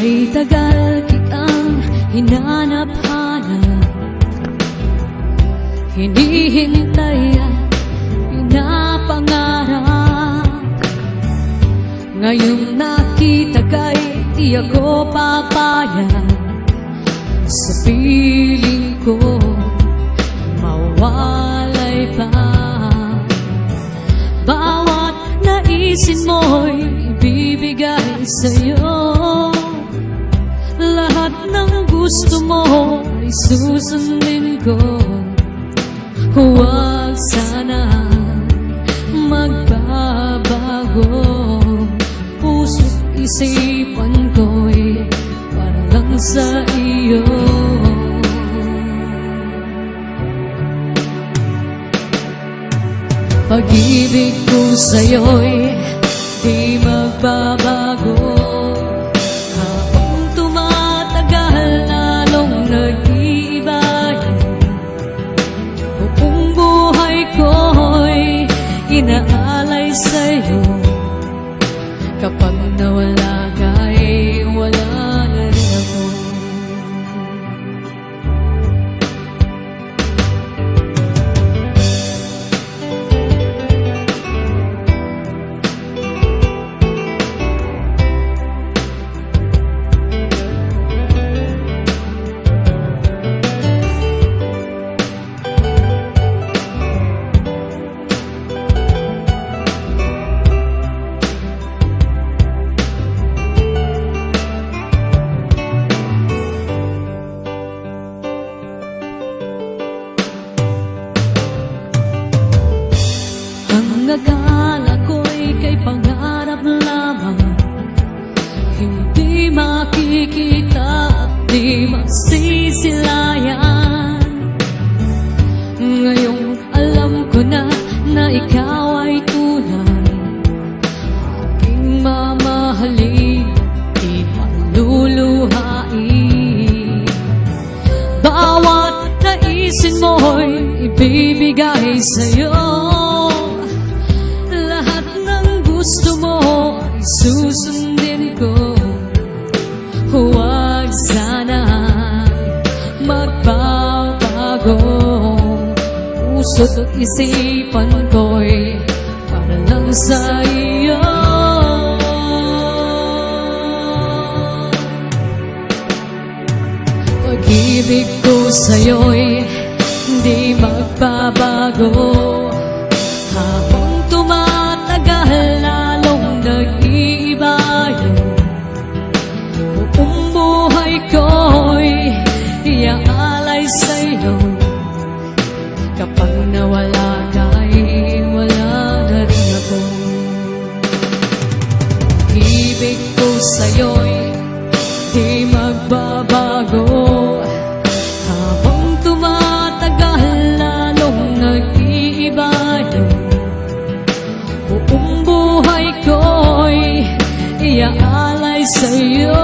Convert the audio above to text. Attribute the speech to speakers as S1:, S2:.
S1: Kay tagal kitang hinanap-hanap, hinihintay at pinapangarap. Ngayong nakita kay di ako papayag sa piling ko mawalay pa. Bawat naisin mo'y ibibigay sa'yo. Lahat ng gusto mo ay susundin ko. Huwag sana magbabago. Puso't isipan ko'y para lang sa iyo. Pag-ibig ko sa'yo'y di magbabago. Habang tumatagal lalong nag-iiba yun. Buong buhay ko'y inaalay sa'yo. Kapag nawala ka'y wala na rin ako. Ang akala ko'y kay pangarap lamang, hindi makikita at di masisilayan. Ngayong alam ko na ikaw ay tunay, aking mamahalin, di paluluhain. Bawat naisin mo'y ibibigay sa'yo. Gusto mo ay susundin ko. Huwag sana magbabago. Puso't isipan ko'y para lang sa iyo. Pag-ibig ko sa'yo'y di magbabago. Habang tumatagal lalong nag-iiba yun. Buong buhay ko'y iaalay sa'yo. Kapag nawala ka'y wala na rin ako. Ibig ko sa'yo'y di magbabago. Habang tumatagal lalong nag-iiba yun. Buong buhay ko'y iaalay sa'yo.